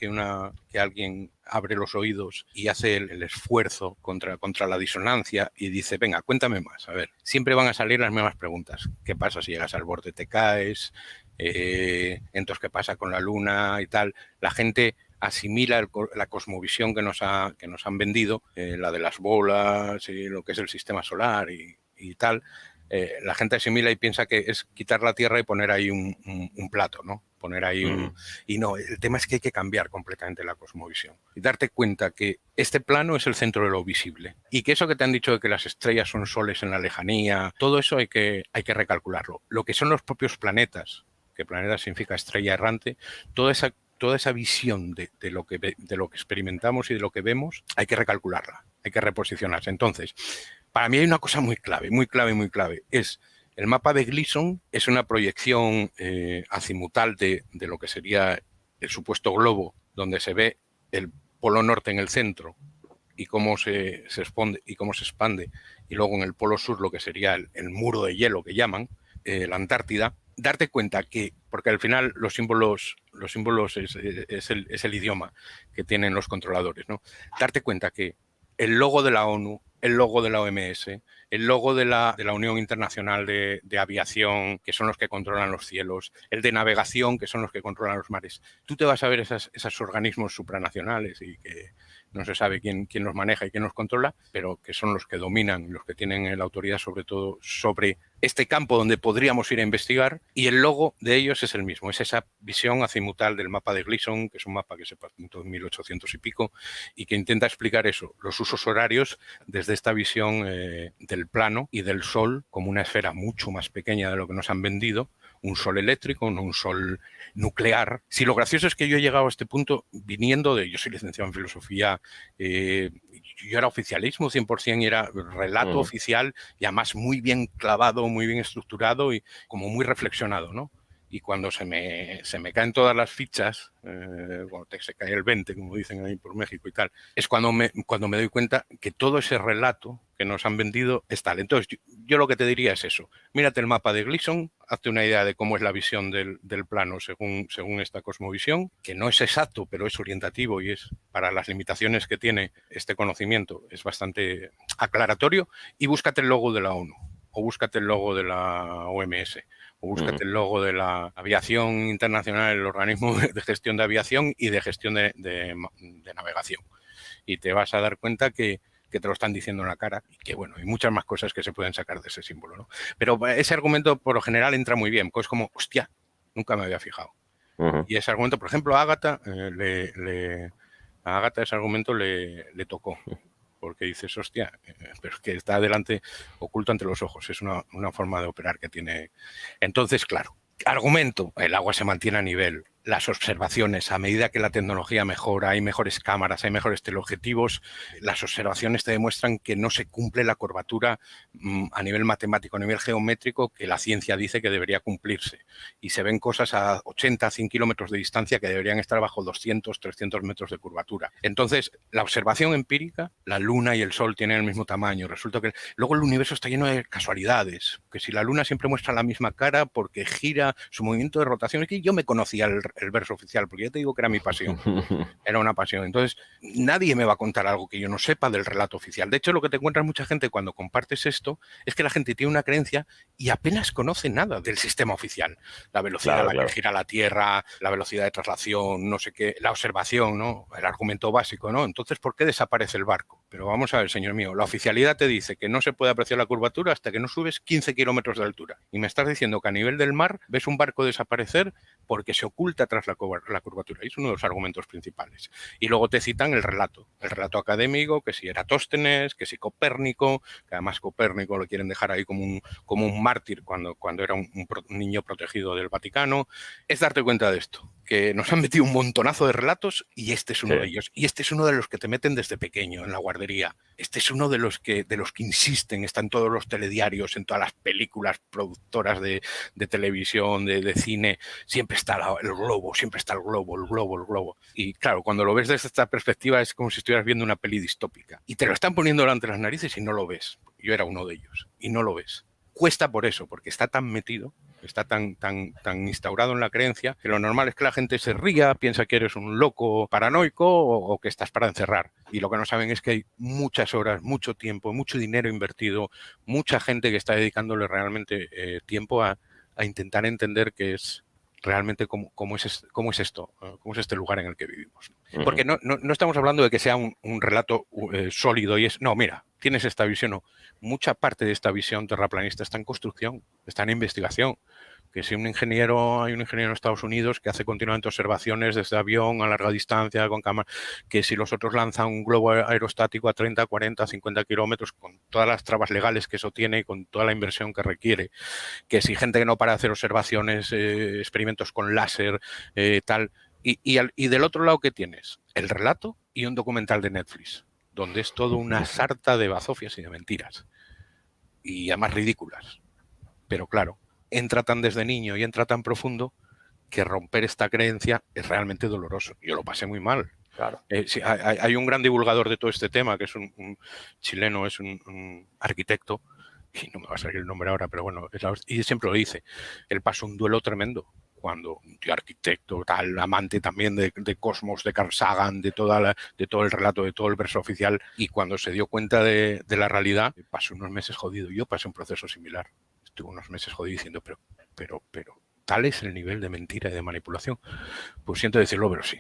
A: alguien abre los oídos y hace el esfuerzo contra la disonancia y dice, venga, cuéntame más. A ver, siempre van a salir las mismas preguntas. ¿Qué pasa si llegas al borde, te caes? Entonces, ¿qué pasa con la luna y tal? La gente asimila la cosmovisión que nos han vendido, la de las bolas y lo que es el sistema solar y tal. La gente asimila y piensa que es quitar la Tierra y poner ahí un plato, ¿no? Poner ahí Y no, el tema es que hay que cambiar completamente la cosmovisión y darte cuenta que este plano es el centro de lo visible y que eso que te han dicho de que las estrellas son soles en la lejanía, todo eso hay que recalcularlo. Lo que son los propios planetas, que planeta significa estrella errante, toda esa visión de lo que experimentamos y de lo que vemos, hay que recalcularla, hay que reposicionarse. Entonces, para mí hay una cosa muy clave. Es el mapa de Gleason, es una proyección azimutal de lo que sería el supuesto globo, donde se ve el polo norte en el centro y cómo se expande, y luego en el polo sur lo que sería el muro de hielo que llaman, la Antártida. Darte cuenta que, porque al final los símbolos es el idioma que tienen los controladores, ¿no? Darte cuenta que el logo de la ONU, el logo de la OMS, el logo de la Unión Internacional de Aviación, que son los que controlan los cielos, el de navegación, que son los que controlan los mares. Tú te vas a ver esos organismos supranacionales y que no se sabe quién los maneja y quién los controla, pero que son los que dominan, los que tienen la autoridad sobre todo sobre este campo donde podríamos ir a investigar, y el logo de ellos es el mismo, es esa visión azimutal del mapa de Gleason, que es un mapa que se patentó en 1800 y pico y que intenta explicar eso, los usos horarios desde esta visión del plano y del Sol como una esfera mucho más pequeña de lo que nos han vendido, un sol eléctrico, no un sol nuclear. Si lo gracioso es que yo he llegado a este punto viniendo de, yo soy licenciado en filosofía, yo era oficialismo 100% y era relato oficial y además muy bien clavado, muy bien estructurado y como muy reflexionado, ¿no? Y cuando se me caen todas las fichas, cuando se cae el 20, como dicen ahí por México y tal, es cuando me doy cuenta que todo ese relato que nos han vendido es tal. Entonces, yo lo que te diría es eso. Mírate el mapa de Gleason, hazte una idea de cómo es la visión del plano según esta cosmovisión, que no es exacto, pero es orientativo y es para las limitaciones que tiene este conocimiento, es bastante aclaratorio, y búscate el logo de la ONU o búscate el logo de la OMS. O búscate el logo de la Aviación Internacional, el organismo de gestión de aviación y de gestión de navegación. Y te vas a dar cuenta que te lo están diciendo en la cara y que, bueno, hay muchas más cosas que se pueden sacar de ese símbolo, ¿no? Pero ese argumento, por lo general, entra muy bien, pues como, hostia, nunca me había fijado. Y ese argumento, por ejemplo, a Ágata, a Ágata ese argumento le tocó. Porque dices, hostia, pero es que está adelante, oculto ante los ojos. Es una forma de operar que tiene. Entonces, claro, argumento, el agua se mantiene a nivel. Las observaciones, a medida que la tecnología mejora, hay mejores cámaras, hay mejores teleobjetivos, las observaciones te demuestran que no se cumple la curvatura a nivel matemático, a nivel geométrico, que la ciencia dice que debería cumplirse. Y se ven cosas a 80, 100 kilómetros de distancia que deberían estar bajo 200, 300 metros de curvatura. Entonces, la observación empírica, la Luna y el Sol tienen el mismo tamaño. Resulta que luego el universo está lleno de casualidades, que si la Luna siempre muestra la misma cara porque gira su movimiento de rotación, es que yo me conocía el verso oficial, porque ya te digo que era mi pasión, era una pasión. Entonces, nadie me va a contar algo que yo no sepa del relato oficial. De hecho, lo que te encuentras mucha gente cuando compartes esto es que la gente tiene una creencia y apenas conoce nada del sistema oficial. La velocidad a la que gira la Tierra, la velocidad de traslación, no sé qué, la observación, ¿no? El argumento básico, ¿no? Entonces, ¿por qué desaparece el barco? Pero vamos a ver, señor mío, la oficialidad te dice que no se puede apreciar la curvatura hasta que no subes 15 kilómetros de altura. Y me estás diciendo que a nivel del mar ves un barco desaparecer porque se oculta tras la curvatura. Y es uno de los argumentos principales. Y luego te citan el relato académico, que si Eratóstenes, que si Copérnico, que además Copérnico lo quieren dejar ahí como un mártir cuando era un niño protegido del Vaticano. Es darte cuenta de esto, que nos han metido un montonazo de relatos y este es uno de ellos. Y este es uno de los que te meten desde pequeño en la guardería. Este es uno de los que insisten, está en todos los telediarios, en todas las películas productoras de televisión, de cine. Siempre está el globo, siempre está el globo. Y claro, cuando lo ves desde esta perspectiva es como si estuvieras viendo una peli distópica. Y te lo están poniendo delante de las narices y no lo ves. Yo era uno de ellos y no lo ves. Cuesta por eso, porque está tan metido, está tan instaurado en la creencia, que lo normal es que la gente se ría, piensa que eres un loco paranoico o que estás para encerrar. Y lo que no saben es que hay muchas horas, mucho tiempo, mucho dinero invertido, mucha gente que está dedicándole realmente tiempo a intentar entender qué es realmente cómo es esto, cómo es este lugar en el que vivimos. Porque no estamos hablando de que sea un relato sólido y es, no, mira, tienes esta visión, no. Mucha parte de esta visión terraplanista está en construcción, está en investigación. Que si hay un ingeniero en Estados Unidos que hace continuamente observaciones desde avión a larga distancia con cámara, que si los otros lanzan un globo aerostático a 30, 40, 50 kilómetros con todas las trabas legales que eso tiene y con toda la inversión que requiere, que si gente que no para de hacer observaciones, experimentos con láser, tal, y del otro lado, ¿qué tienes? El relato y un documental de Netflix, donde es todo una sarta de bazofias y de mentiras, y además ridículas. Pero claro, entra tan desde niño y entra tan profundo que romper esta creencia es realmente doloroso. Yo lo pasé muy mal.
B: Claro.
A: Sí, hay un gran divulgador de todo este tema, que es un chileno, es un arquitecto, y no me va a salir el nombre ahora, pero bueno, y siempre lo dice, él pasó un duelo tremendo cuando un tío arquitecto, tal, amante también de Cosmos, de Carl Sagan, de todo el relato, de todo el verso oficial, y cuando se dio cuenta de la realidad, pasó unos meses jodido. Yo pasé un proceso similar. Estuve unos meses jodido diciendo, pero tal es el nivel de mentira y de manipulación. Pues siento decirlo, pero sí.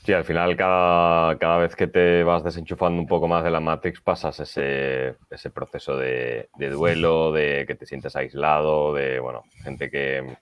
B: Sí, al final cada vez que te vas desenchufando un poco más de la Matrix pasas ese proceso de duelo, de que te sientes aislado, de gente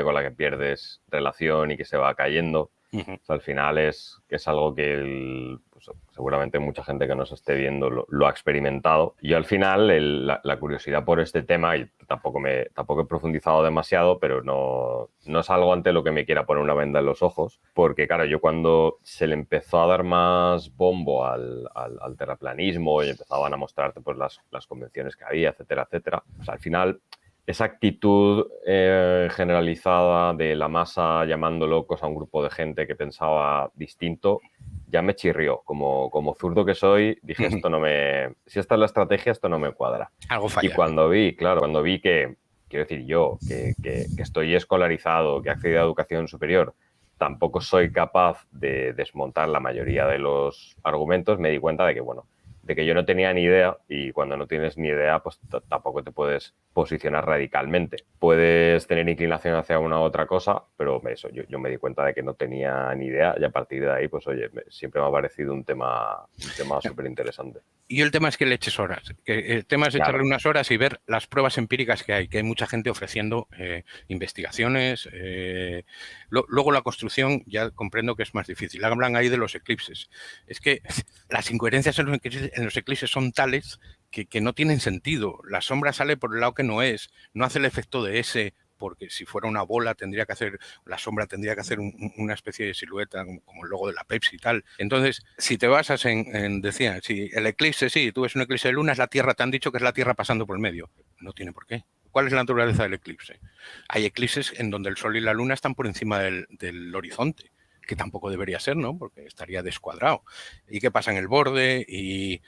B: con la que pierdes relación y que se va cayendo. O sea, al final es algo que pues, seguramente mucha gente que nos esté viendo lo ha experimentado. Yo al final la curiosidad por este tema, y tampoco he profundizado demasiado, pero no es algo ante lo que me quiera poner una venda en los ojos, porque claro, yo cuando se le empezó a dar más bombo al terraplanismo y empezaban a mostrarte pues, las convenciones que había, etcétera, etcétera, pues al final esa actitud generalizada de la masa llamando locos a un grupo de gente que pensaba distinto, ya me chirrió. Como zurdo que soy, dije, si esta es la estrategia, esto no me cuadra.
A: Algo falla.
B: Y cuando vi que, quiero decir yo, que estoy escolarizado, que he accedido a educación superior, tampoco soy capaz de desmontar la mayoría de los argumentos, me di cuenta de que, bueno, de que yo no tenía ni idea, y cuando no tienes ni idea, pues tampoco te puedes posicionar radicalmente. Puedes tener inclinación hacia una u otra cosa, pero eso, yo me di cuenta de que no tenía ni idea, y a partir de ahí, pues oye, siempre me ha parecido un tema súper interesante.
A: Y el tema es que le eches horas. El tema es echarle unas horas y ver las pruebas empíricas que hay mucha gente ofreciendo investigaciones. Luego la construcción ya comprendo que es más difícil. Hablan ahí de los eclipses. Es que las incoherencias en los eclipses son tales que no tienen sentido. La sombra sale por el lado que no hace el efecto de ese, porque si fuera una bola la sombra tendría que hacer una especie de silueta como el logo de la Pepsi y tal. Entonces, si te basas decía, si el eclipse, tú ves un eclipse de luna, es la Tierra, te han dicho que es la Tierra pasando por el medio. No tiene por qué. ¿Cuál es la naturaleza del eclipse? Hay eclipses en donde el Sol y la Luna están por encima del horizonte, que tampoco debería ser, ¿no? Porque estaría descuadrado. ¿Y qué pasa en el borde? Y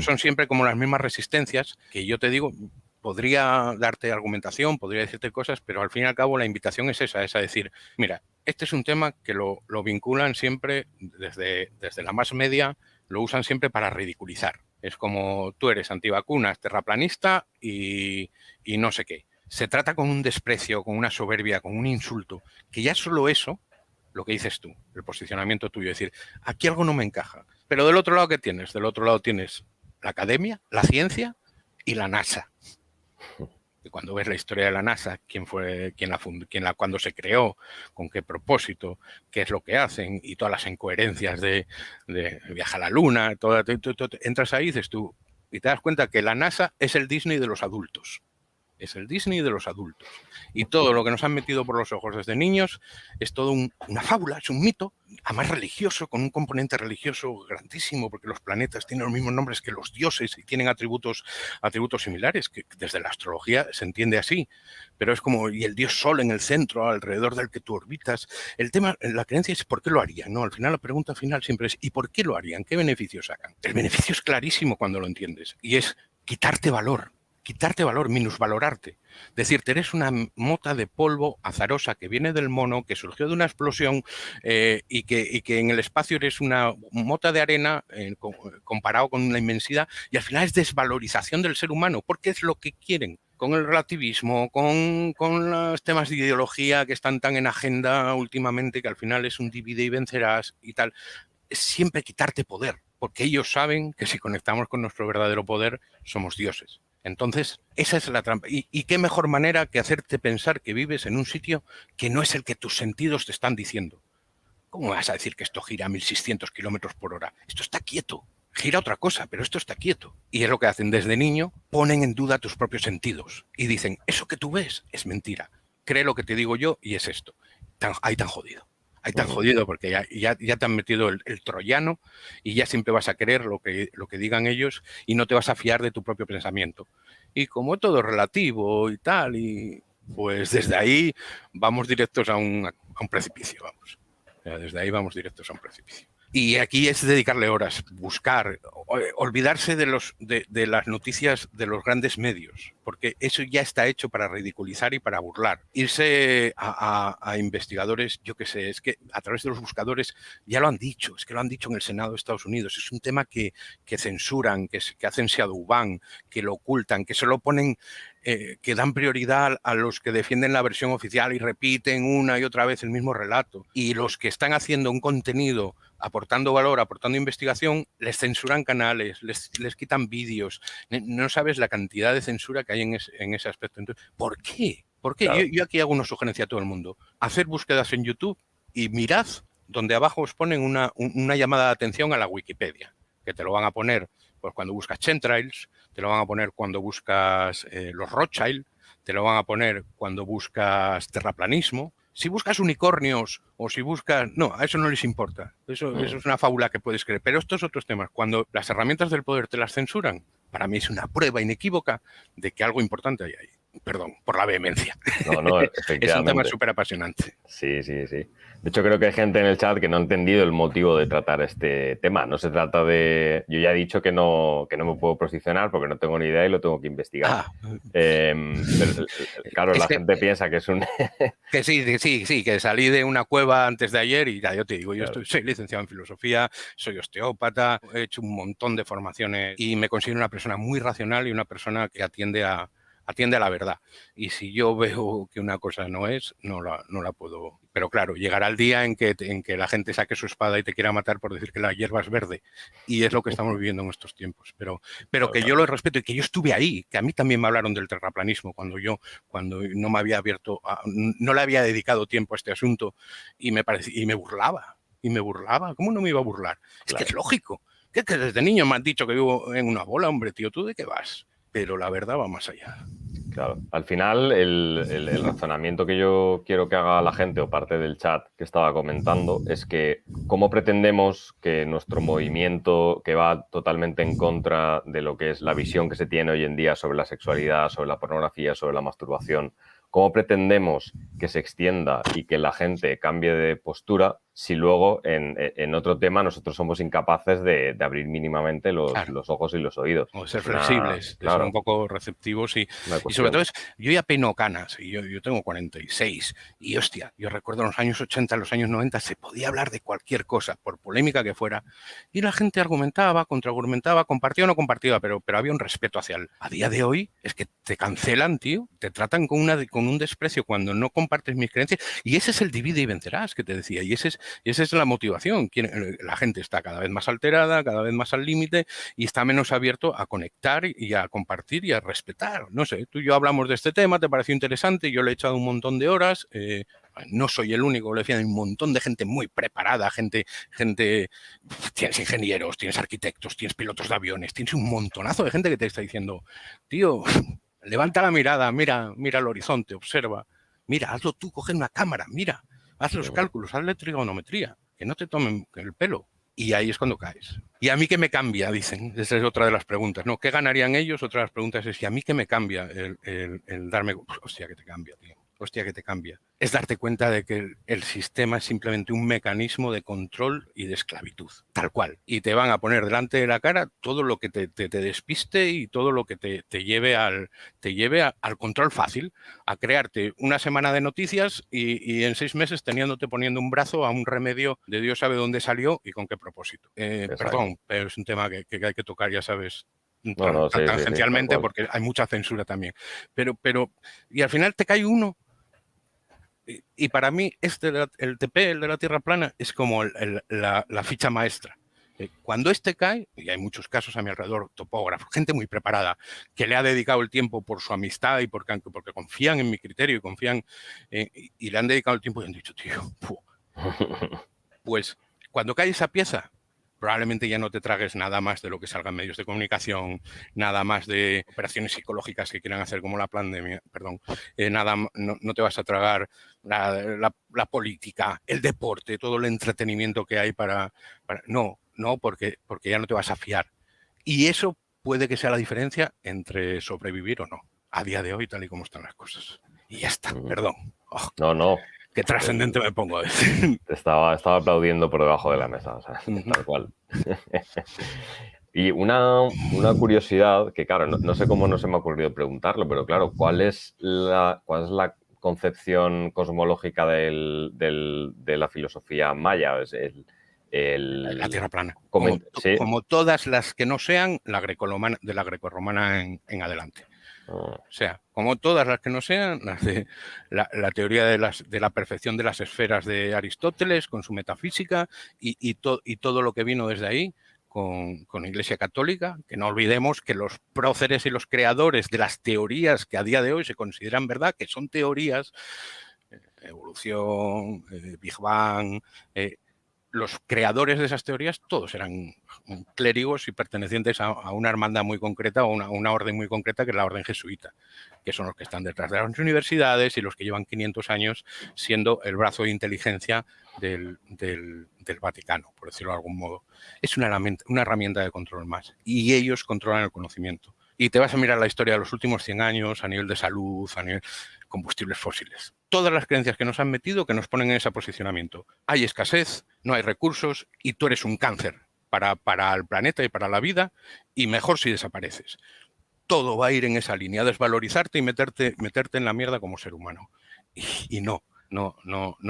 A: son siempre como las mismas resistencias que yo te digo. Podría darte argumentación, podría decirte cosas, pero al fin y al cabo la invitación es esa, es a decir, mira, este es un tema que lo vinculan siempre desde la más media, lo usan siempre para ridiculizar. Es como tú eres antivacunas, terraplanista y no sé qué. Se trata con un desprecio, con una soberbia, con un insulto, que ya solo eso, lo que dices tú, el posicionamiento tuyo, es decir, aquí algo no me encaja. Pero del otro lado, ¿qué tienes? Del otro lado tienes la academia, la ciencia y la NASA. Y cuando ves la historia de la NASA, cuándo se creó, con qué propósito, qué es lo que hacen y todas las incoherencias de viajar a la Luna, entras ahí y dices tú, y te das cuenta que la NASA es el Disney de los adultos. Es el Disney de los adultos. Y todo lo que nos han metido por los ojos desde niños es todo una fábula, es un mito, además religioso, con un componente religioso grandísimo, porque los planetas tienen los mismos nombres que los dioses y tienen atributos similares, que desde la astrología se entiende así. Pero es como, y el dios Sol en el centro, alrededor del que tú orbitas. El tema, la creencia es ¿por qué lo harían? ¿No? Al final, la pregunta final siempre es ¿y por qué lo harían? ¿Qué beneficios sacan? El beneficio es clarísimo cuando lo entiendes, y es quitarte valor, minusvalorarte. Decirte, eres una mota de polvo azarosa que viene del mono, que surgió de una explosión y que en el espacio eres una mota de arena comparado con la inmensidad, y al final es desvalorización del ser humano, porque es lo que quieren. Con el relativismo, con los temas de ideología que están tan en agenda últimamente, que al final es un divide y vencerás y tal, es siempre quitarte poder, porque ellos saben que si conectamos con nuestro verdadero poder, somos dioses. Entonces, esa es la trampa. ¿Y qué mejor manera que hacerte pensar que vives en un sitio que no es el que tus sentidos te están diciendo? ¿Cómo vas a decir que esto gira a 1.600 kilómetros por hora? Esto está quieto. Gira otra cosa, pero esto está quieto. Y es lo que hacen desde niño, ponen en duda tus propios sentidos. Y dicen, eso que tú ves es mentira. Cree lo que te digo yo y es esto. Ahí tan jodido. Ahí tan jodido porque ya te han metido el troyano y ya siempre vas a creer lo que digan ellos y no te vas a fiar de tu propio pensamiento. Y como todo es relativo y tal, y pues desde ahí vamos directos a un precipicio, vamos. O sea, desde ahí vamos directos a un precipicio. Y aquí es dedicarle horas, buscar, olvidarse de las noticias de los grandes medios, porque eso ya está hecho para ridiculizar y para burlar. Irse a investigadores, yo qué sé, es que a través de los buscadores ya lo han dicho, es que lo han dicho en el Senado de Estados Unidos, es un tema que censuran, que hacen shadow ban, que lo ocultan, que solo ponen... que dan prioridad a los que defienden la versión oficial y repiten una y otra vez el mismo relato. Y los que están haciendo un contenido, aportando valor, aportando investigación, les censuran canales, les quitan vídeos. No sabes la cantidad de censura que hay en ese aspecto. Entonces, ¿por qué? ¿Por qué? Claro. Yo aquí hago una sugerencia a todo el mundo. Hacer búsquedas en YouTube y mirad donde abajo os ponen una llamada de atención a la Wikipedia, que te lo van a poner pues, cuando buscas chemtrails, te lo van a poner cuando buscas los Rothschild, te lo van a poner cuando buscas terraplanismo. Si buscas unicornios o si buscas... No, a eso no les importa. Eso es una fábula que puedes creer. Pero estos otros temas, cuando las herramientas del poder te las censuran, para mí es una prueba inequívoca de que algo importante hay ahí. Perdón por la vehemencia.
B: No, efectivamente.
A: Es un tema súper apasionante.
B: Sí. De hecho, creo que hay gente en el chat que no ha entendido el motivo de tratar este tema. No se trata de... Yo ya he dicho que no me puedo posicionar porque no tengo ni idea y lo tengo que investigar. Pero, claro, la gente piensa que es un...
A: Que sí, que salí de una cueva antes de ayer y ya yo te digo, yo
B: Claro.
A: soy licenciado en filosofía, soy osteópata, he hecho un montón de formaciones y me considero una persona muy racional y una persona que atiende a la verdad. Y si yo veo que una cosa no es, no la puedo... Pero claro, llegará el día en que la gente saque su espada y te quiera matar por decir que la hierba es verde. Y es lo que estamos viviendo en estos tiempos. Pero que yo lo respeto y que yo estuve ahí, que a mí también me hablaron del terraplanismo cuando no me había abierto, no le había dedicado tiempo a este asunto y me burlaba. ¿Cómo no me iba a burlar? Es que es lógico. Que desde niño me han dicho que vivo en una bola, hombre, tío, ¿tú de qué vas? Pero la verdad va más allá.
B: Claro, al final el razonamiento que yo quiero que haga la gente o parte del chat que estaba comentando es que cómo pretendemos que nuestro movimiento, que va totalmente en contra de lo que es la visión que se tiene hoy en día sobre la sexualidad, sobre la pornografía, sobre la masturbación, cómo pretendemos que se extienda y que la gente cambie de postura si luego en otro tema nosotros somos incapaces de abrir mínimamente los ojos y los oídos.
A: O ser flexibles, de ser un poco receptivos y sobre todo yo ya peino canas y yo tengo 46 y hostia, yo recuerdo en los años 80, los años 90 se podía hablar de cualquier cosa, por polémica que fuera, y la gente argumentaba, contraargumentaba, compartía o no compartía, pero había un respeto hacia él. A día de hoy es que te cancelan, tío, te tratan con un desprecio cuando no compartes mis creencias y ese es el divide y vencerás que te decía y esa es la motivación. La gente está cada vez más alterada, cada vez más al límite y está menos abierto a conectar y a compartir y a respetar. No sé, tú y yo hablamos de este tema, te pareció interesante, yo le he echado un montón de horas, no soy el único, le decía, hay un montón de gente muy preparada, gente, tienes ingenieros, tienes arquitectos, tienes pilotos de aviones, tienes un montonazo de gente que te está diciendo, tío, levanta la mirada, mira el horizonte, observa, mira, hazlo tú, coge una cámara, mira, haz los cálculos, hazle trigonometría, que no te tomen el pelo. Y ahí es cuando caes. ¿Y a mí qué me cambia? Dicen. Esa es otra de las preguntas, ¿no? ¿Qué ganarían ellos? Otra de las preguntas es, ¿y a mí qué me cambia el darme... Hostia, que te cambia, tío. Hostia, que te cambia. Es darte cuenta de que el sistema es simplemente un mecanismo de control y de esclavitud, tal cual. Y te van a poner delante de la cara todo lo que te despiste y todo lo que te lleve al control fácil, a crearte una semana de noticias y en 6 meses teniéndote poniendo un brazo a un remedio de Dios sabe dónde salió y con qué propósito. Perdón, pero es un tema que hay que tocar, ya sabes, tangencialmente, sí, porque hay mucha censura también. Pero y al final te cae uno. Y para mí, el TP, el de la Tierra plana, es como la ficha maestra. Cuando este cae, y hay muchos casos a mi alrededor, topógrafos, gente muy preparada, que le ha dedicado el tiempo por su amistad y porque confían en mi criterio y confían, y le han dedicado el tiempo y han dicho, tío, pues cuando cae esa pieza, probablemente ya no te tragues nada más de lo que salga en medios de comunicación, nada más de operaciones psicológicas que quieran hacer como la pandemia, perdón, no te vas a tragar la política, el deporte, todo el entretenimiento que hay no, porque ya no te vas a fiar. Y eso puede que sea la diferencia entre sobrevivir o no, a día de hoy, tal y como están las cosas. Y ya está, perdón. Oh.
B: No.
A: Qué trascendente me pongo a decir.
B: Estaba aplaudiendo por debajo de la mesa, o sea, tal cual. Y una curiosidad, que claro, no sé cómo no se me ha ocurrido preguntarlo, pero claro, ¿cuál es la concepción cosmológica de la filosofía maya? Es
A: la Tierra plana.
B: ¿Sí?
A: Como todas las que no sean de la grecorromana en adelante. O sea, como todas las que no sean, las de la teoría de la perfección de las esferas de Aristóteles con su metafísica y todo lo que vino desde ahí con la Iglesia Católica, que no olvidemos que los próceres y los creadores de las teorías que a día de hoy se consideran verdad, que son teorías, evolución, Big Bang, los creadores de esas teorías todos eran clérigos y pertenecientes a una hermandad muy concreta o una orden muy concreta, que es la orden jesuita, que son los que están detrás de las universidades y los que llevan 500 años siendo el brazo de inteligencia del Vaticano, por decirlo de algún modo. Es una herramienta de control más, y ellos controlan el conocimiento. Y te vas a mirar la historia de los últimos 100 años a nivel de salud, a nivel combustibles fósiles. Todas las creencias que nos han metido que nos ponen en ese posicionamiento. Hay escasez, no hay recursos y tú eres un cáncer para el planeta y para la vida, y mejor si desapareces. Todo va a ir en esa línea, desvalorizarte y meterte en la mierda como ser humano. Y no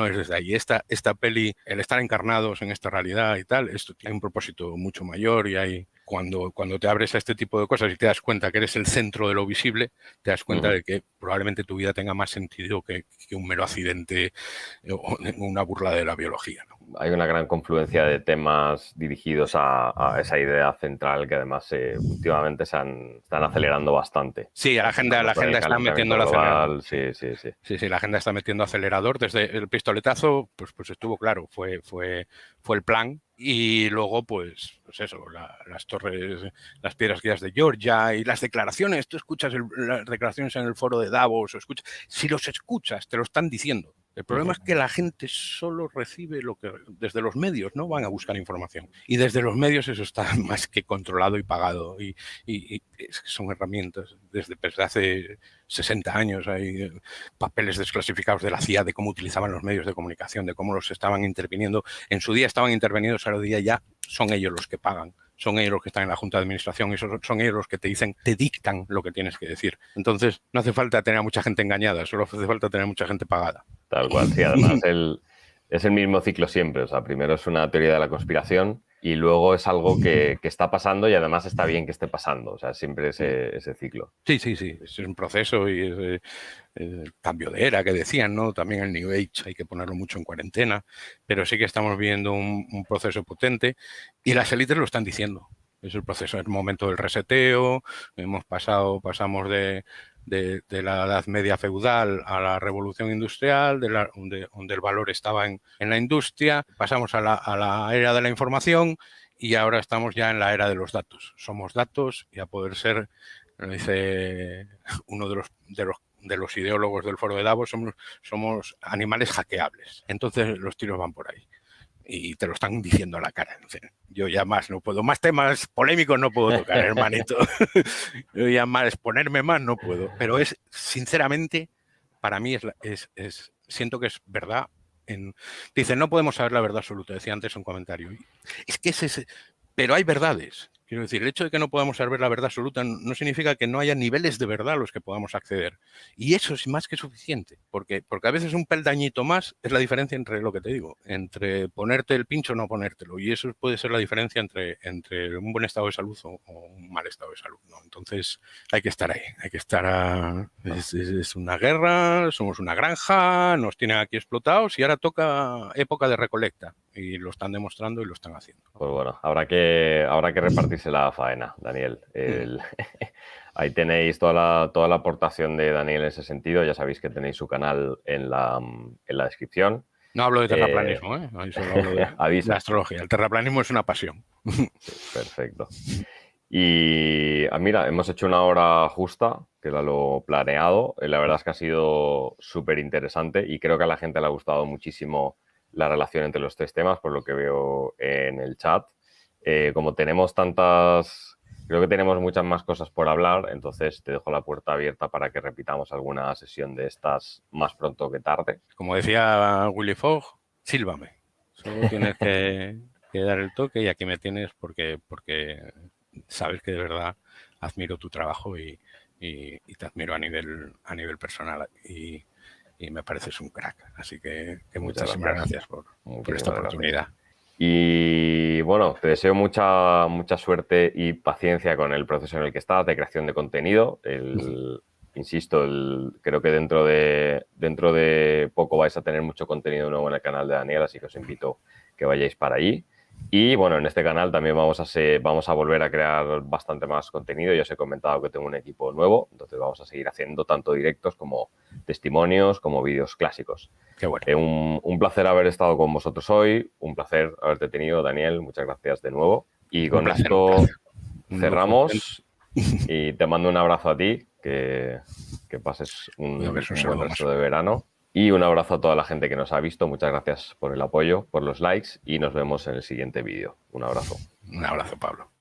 A: es desde ahí. Esta peli, el estar encarnados en esta realidad y tal, esto tiene un propósito mucho mayor, y hay cuando te abres a este tipo de cosas y te das cuenta que eres el centro de lo visible, te das cuenta de que probablemente tu vida tenga más sentido que un mero accidente o una burla de la biología, ¿no?
B: Hay una gran confluencia de temas dirigidos a esa idea central que además últimamente están acelerando bastante.
A: Sí, la agenda está metiendo el acelerador. Sí, la agenda está metiendo acelerador. Desde el pistoletazo, pues estuvo claro, fue el plan. Y luego, pues eso, las torres, las piedras guías de Georgia y las declaraciones. Tú escuchas las declaraciones en el foro de Davos, si los escuchas, te lo están diciendo. El problema es que la gente solo recibe lo que desde los medios, no van a buscar información. Y desde los medios eso está más que controlado y pagado. Y son herramientas. Desde hace 60 años hay papeles desclasificados de la CIA de cómo utilizaban los medios de comunicación, de cómo los estaban interviniendo. En su día estaban intervenidos, ahora día ya son ellos los que pagan. Son ellos los que están en la Junta de Administración y son ellos los que te dictan lo que tienes que decir. Entonces, no hace falta tener a mucha gente engañada, solo hace falta tener mucha gente pagada.
B: Tal cual, sí. Además, es el mismo ciclo siempre. O sea, primero es una teoría de la conspiración y luego es algo que está pasando y además está bien que esté pasando. O sea, siempre ese ciclo.
A: Sí. Es un proceso y cambio de era que decían, ¿no? También el New Age hay que ponerlo mucho en cuarentena, pero sí que estamos viviendo un proceso potente y las élites lo están diciendo. Es el proceso, es el momento del reseteo. Pasamos de la Edad Media feudal a la Revolución Industrial, donde el valor estaba en la industria. Pasamos a la era de la información y ahora estamos ya en la era de los datos. Somos datos y a poder ser, lo dice uno de los ideólogos del foro de Davos, somos animales hackeables. Entonces los tiros van por ahí. Y te lo están diciendo a la cara. Yo ya más no puedo. Más temas polémicos no puedo tocar, hermanito. Yo ya más exponerme más no puedo. Pero sinceramente, para mí siento que es verdad. Dicen, no podemos saber la verdad absoluta, decía antes un comentario. Es que pero hay verdades. Quiero decir, el hecho de que no podamos saber la verdad absoluta no significa que no haya niveles de verdad a los que podamos acceder. Y eso es más que suficiente, porque a veces un peldañito más es la diferencia entre lo que te digo, entre ponerte el pincho o no ponértelo. Y eso puede ser la diferencia entre un buen estado de salud o un mal estado de salud, ¿no? Entonces hay que estar ahí, hay que estar... Es una guerra, somos una granja, nos tienen aquí explotados y ahora toca época de recolecta. Y lo están demostrando y lo están haciendo.
B: Pues bueno, habrá que repartirse la faena, Daniel. Ahí tenéis toda la aportación de Daniel en ese sentido. Ya sabéis que tenéis su canal en la descripción.
A: No hablo de terraplanismo, ahí solo hablo de astrología. El terraplanismo es una pasión.
B: Sí, perfecto. Y mira, hemos hecho una hora justa, que era lo planeado. La verdad es que ha sido súper interesante y creo que a la gente le ha gustado muchísimo la relación entre los tres temas, por lo que veo en el chat. Como tenemos creo que tenemos muchas más cosas por hablar, entonces te dejo la puerta abierta para que repitamos alguna sesión de estas más pronto que tarde.
A: Como decía Willy Fogg, sílvame. Solo tienes que dar el toque y aquí me tienes porque sabes que de verdad admiro tu trabajo y te admiro a nivel personal y me pareces un crack. Así que muchas gracias por esta oportunidad.
B: Y bueno, te deseo mucha suerte y paciencia con el proceso en el que estás de creación de contenido. Insisto, creo que dentro de poco vais a tener mucho contenido nuevo en el canal de Daniel, así que os invito que vayáis para allí. Y bueno, en este canal también vamos a volver a crear bastante más contenido. Ya os he comentado que tengo un equipo nuevo, entonces vamos a seguir haciendo tanto directos como testimonios, como vídeos clásicos.
A: Qué bueno.
B: Un placer haber estado con vosotros hoy, un placer haberte tenido, Daniel, muchas gracias de nuevo. Y con esto cerramos y te mando un abrazo a ti, que pases un buen resto de verano. Y un abrazo a toda la gente que nos ha visto. Muchas gracias por el apoyo, por los likes y nos vemos en el siguiente vídeo. Un abrazo.
A: Un abrazo, Pablo.